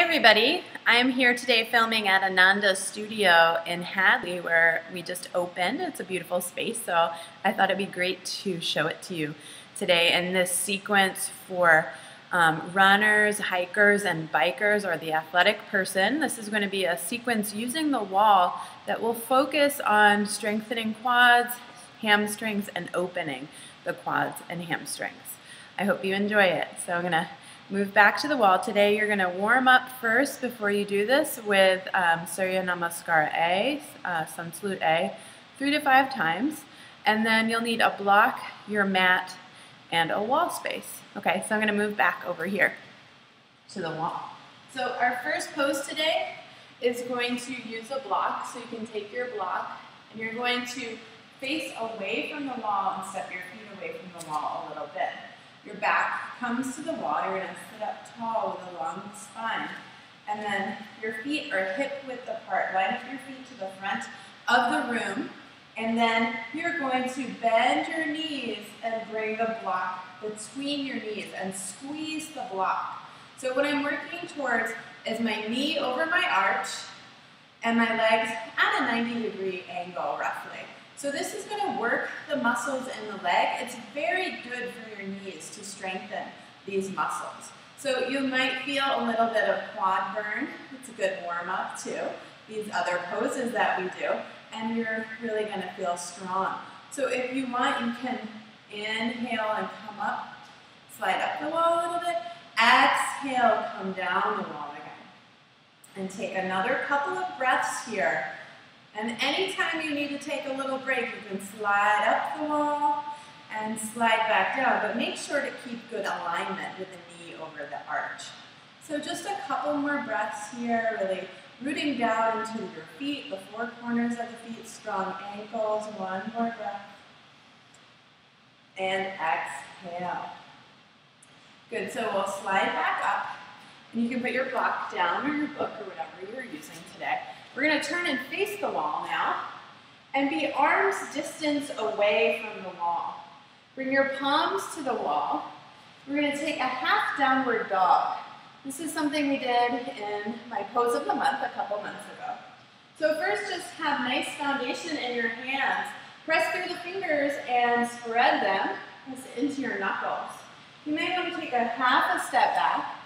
everybody, I'm here today filming at Ananda's studio in Hadley where we just opened. It's a beautiful space, so I thought it'd be great to show it to you today in this sequence for runners, hikers, and bikers, or the athletic person. This is going to be a sequence using the wall that will focus on strengthening quads, hamstrings, and opening the quads and hamstrings. I hope you enjoy it. So I'm going to move back to the wall. Today you're going to warm up first before you do this with Surya Namaskar A, Sun Salute A, 3 to 5 times. And then you'll need a block, your mat, and a wall space. Okay, so I'm going to move back over here to the wall. So our first pose today is going to use a block. So you can take your block and you're going to face away from the wall and step your feet away from the wall a little bit. Your back comes to the wall. You're going to sit up tall with a long spine. And then your feet are hip width apart. Line up your feet to the front of the room. And then you're going to bend your knees and bring the block between your knees and squeeze the block. So what I'm working towards is my knee over my arch and my legs at a 90-degree angle roughly. So this is going to work the muscles in the leg. It's very good for your knees to strengthen these muscles. So you might feel a little bit of quad burn. It's a good warm-up too. These other poses that we do. And you're really going to feel strong. So if you want, you can inhale and come up, slide up the wall a little bit. Exhale, come down the wall again. And take another couple of breaths here. And anytime you need to take a little break, you can slide up the wall and slide back down. But make sure to keep good alignment with the knee over the arch. So just a couple more breaths here, really rooting down into your feet, the four corners of the feet, strong ankles. One more breath. And exhale. Good, so we'll slide back up. And you can put your block down or your book or whatever you're using today. We're going to turn and face the wall now and be arms distance away from the wall. Bring your palms to the wall. We're going to take a half downward dog. This is something we did in my pose of the month a couple months ago. So first, just have nice foundation in your hands. Press through the fingers and spread them into your knuckles. You may want to take a half a step back,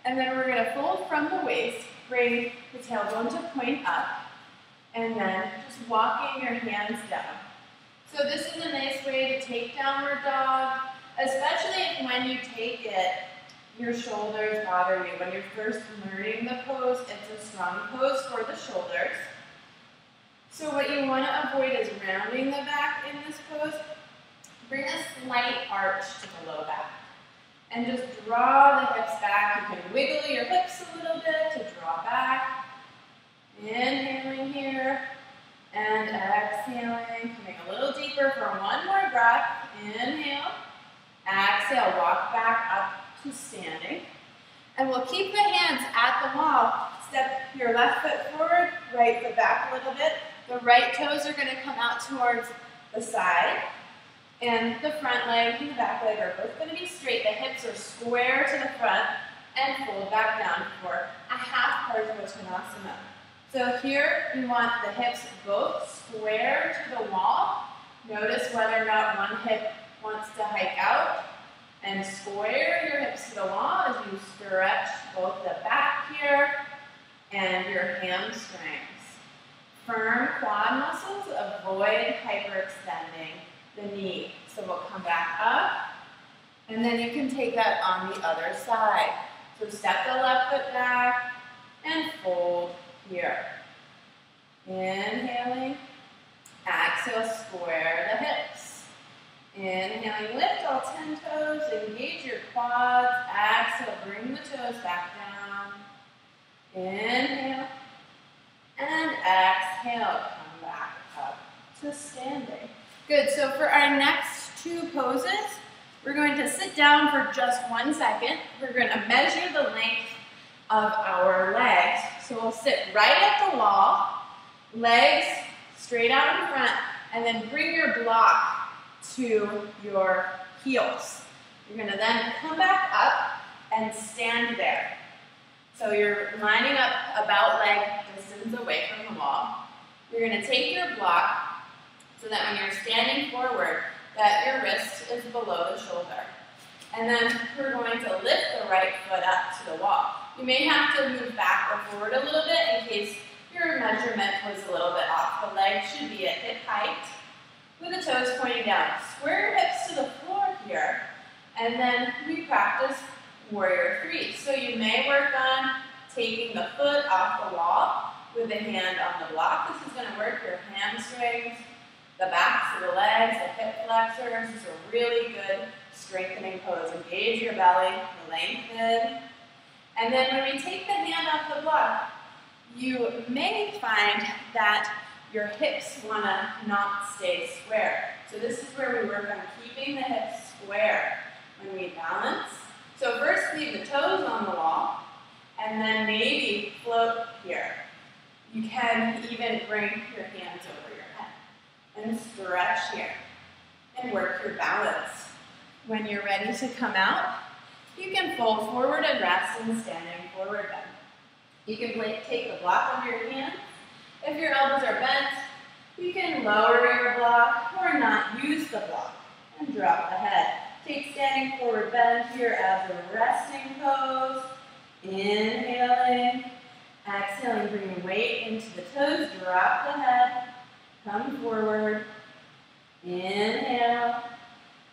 and then we're going to fold from the waist, bring the tailbone to point up, and then just walking your hands down. So this is a nice way to take downward dog, especially if when you take it, your shoulders bother you. When you're first learning the pose, it's a strong pose for the shoulders. So what you want to avoid is rounding the back in this pose. Bring a slight arch to the low back. And just draw the hips back. You can wiggle your hips a little bit to draw back. Inhaling here. And exhaling. Coming a little deeper for one more breath. Inhale. Exhale. Walk back up to standing. And we'll keep the hands at the wall. Step your left foot forward, right foot back a little bit. The right toes are going to come out towards the side. And the front leg and the back leg are both going to be straight. The hips are square to the front and fold back down for a half Parsvottanasana. So here you want the hips both square to the wall. Notice whether or not one hip wants to hike out. And square your hips to the wall as you stretch both the back here and your hamstrings. Firm quad muscles, avoid hyperextending the knee. So we'll come back up, and then you can take that on the other side. So step the left foot back and fold here. Inhaling, exhale, square the hips. Inhaling, lift all 10 toes, engage your quads. Exhale, bring the toes back down. Inhale, and exhale, come back up to standing. Good, so for our next two poses, we're going to sit down for just 1 second. We're going to measure the length of our legs. So we'll sit right at the wall, legs straight out in front, and then bring your block to your heels. You're going to then come back up and stand there. So you're lining up about leg distance away from the wall. You're going to take your block so that when you're standing forward, that your wrist is below the shoulder. And then we're going to lift the right foot up to the wall. You may have to move back or forward a little bit in case your measurement was a little bit off. The leg should be at hip height with the toes pointing down. Square your hips to the floor here, and then we practice warrior three. So you may work on taking the foot off the wall with the hand on the block. This is going to work your hamstrings, the backs of the legs, the hip flexors. This is a really good strengthening pose. Engage your belly, lengthen. And then when we take the hand off the block, you may find that your hips want to not stay square. So this is where we work on keeping the hips square when we balance. So first leave the toes on the wall, and then maybe float here. You can even bring your hands over your head and stretch here and work your balance. When you're ready to come out, you can fold forward and rest in standing forward bend. You can take the block under your hands. If your elbows are bent, you can lower your block or not use the block and drop the head. Take standing forward bend here as a resting pose. Inhaling, exhaling, bring your weight into the toes, drop the head, come forward. Inhale,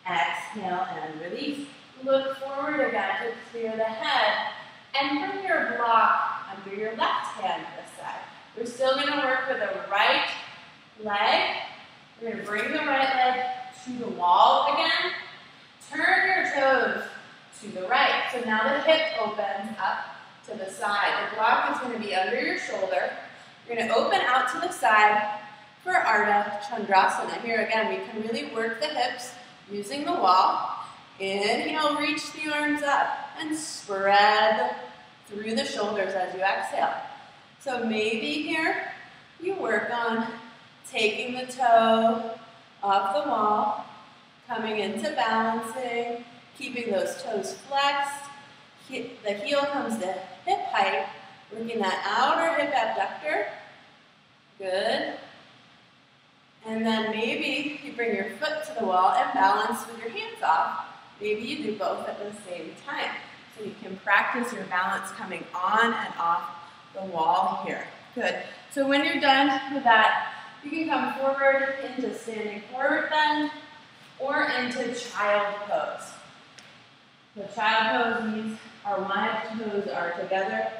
exhale, and release. Look forward again to clear the head and bring your block under your left hand this side. We're still going to work with the right leg. We're going to bring the right leg to the wall again. Turn your toes to the right. So now the hip opens up to the side. The block is going to be under your shoulder. You're going to open out to the side for Ardha Chandrasana. Here again, we can really work the hips using the wall. Inhale, reach the arms up and spread through the shoulders as you exhale. So maybe here you work on taking the toe off the wall, coming into balancing, keeping those toes flexed. The heel comes to hip height, working that outer hip abductor. Good. And then maybe you bring your foot to the wall and balance with your hands off. Maybe you do both at the same time. So you can practice your balance coming on and off the wall here. Good. So when you're done with that, you can come forward into standing forward bend or into child pose. The child pose means our wide toes are together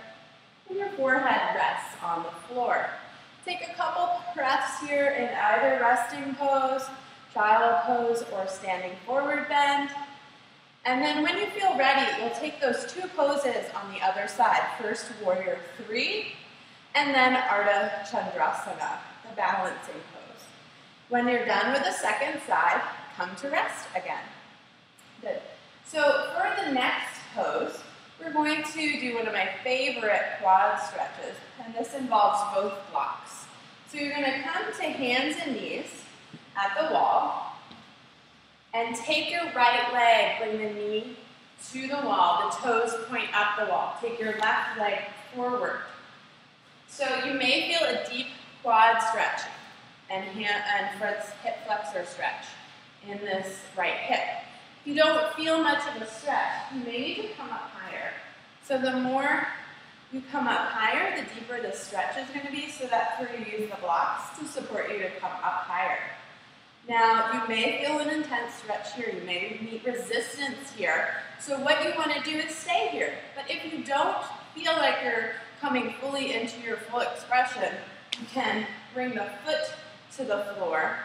and your forehead rests on the floor. Take a couple breaths here in either resting pose, child pose, or standing forward bend. And then when you feel ready, we'll take those two poses on the other side. First, warrior three, and then Ardha Chandrasana, the balancing pose. When you're done with the second side, come to rest again. Good. So for the next pose, we're going to do one of my favorite quad stretches, and this involves both blocks. So you're going to come to hands and knees at the wall, and take your right leg, bring the knee to the wall, the toes point up the wall. Take your left leg forward. So you may feel a deep quad stretch and hip flexor stretch in this right hip. If you don't feel much of a stretch, you may need to come up higher. So the more you come up higher, the deeper the stretch is going to be, so that's where you use the blocks to support you to come up higher. Now, you may feel an intense stretch here. You may meet resistance here. So what you want to do is stay here. But if you don't feel like you're coming fully into your full expression, you can bring the foot to the floor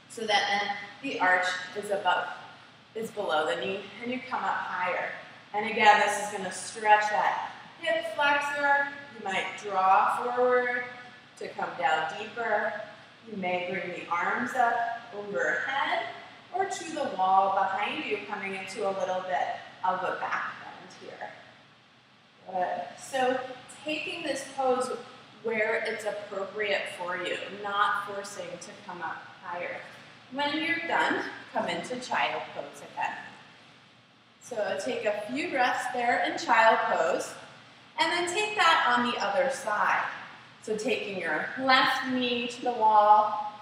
so that then the arch is below the knee, and you come up higher. And again, this is going to stretch that hip flexor. You might draw forward to come down deeper. You may bring the arms up overhead or to the wall behind you, coming into a little bit of a back bend here. Good. So taking this pose where it's appropriate for you, not forcing to come up higher. When you're done, come into child pose again. So take a few breaths there in child pose, and then on the other side. So taking your left knee to the wall,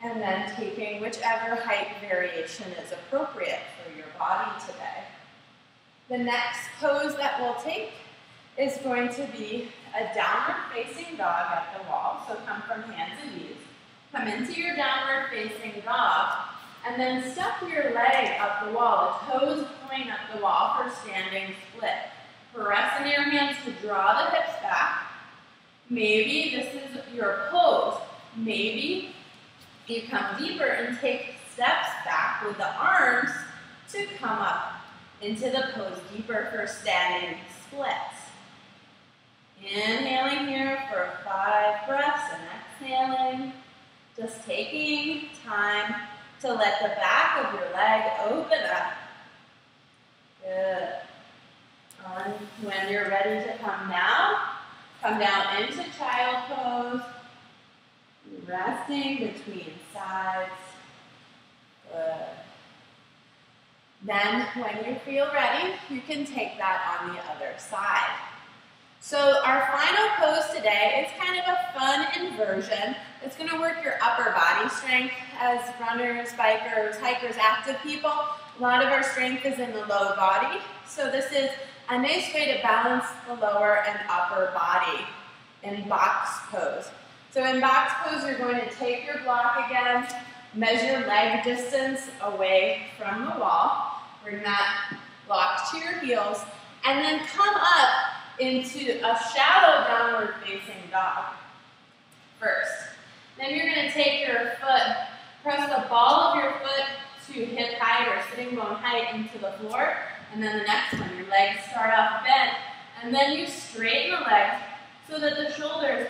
and then taking whichever height variation is appropriate for your body today. The next pose that we'll take is going to be a downward facing dog at the wall. So come from hands and knees. Come into your downward facing dog, and then step your leg up the wall. The toes point up the wall for standing split. Press in your hands to draw the hips back. Maybe this is your pose. Maybe you come deeper and take steps back with the arms to come up into the pose deeper for standing splits. Inhaling here for 5 breaths and exhaling. Just taking time to let the back of your leg open up. Good. And when you're ready to come down into child pose. Resting between sides. Good. Then, when you feel ready, you can take that on the other side. So our final pose today is kind of a fun inversion. It's going to work your upper body strength as runners, bikers, hikers, active people. A lot of our strength is in the low body. So this is a nice way to balance the lower and upper body in box pose. So in box pose, you're going to take your block again, measure leg distance away from the wall, bring that block to your heels, and then come up into a shallow downward facing dog first. Then you're going to take your foot, press the ball of your foot to hip height or sitting bone height into the floor, and then the next one, your legs start off bent, and then you straighten the legs so that the shoulders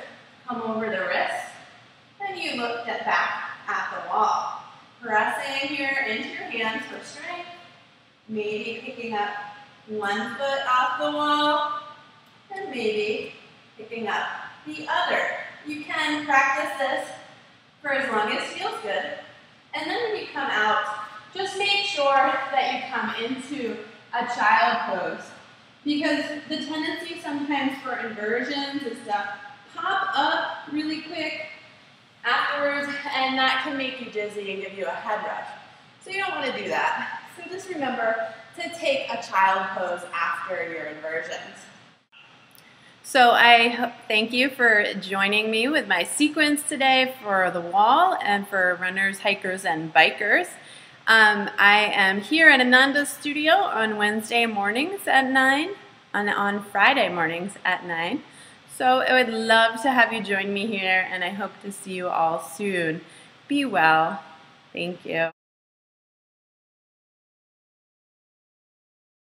come over the wrists, and you look back at the wall. Pressing here into your hands for strength, maybe picking up one foot off the wall, and maybe picking up the other. You can practice this for as long as feels good. And then when you come out, just make sure that you come into a child pose. Because the tendency sometimes for inversions is to pop up really quick afterwards, and that can make you dizzy and give you a head rush. So you don't want to do that. So just remember to take a child pose after your inversions. So I thank you for joining me with my sequence today for the wall and for runners, hikers, and bikers. I am here at Ananda's studio on Wednesday mornings at 9, and on Friday mornings at 9. So I would love to have you join me here, and I hope to see you all soon. Be well. Thank you.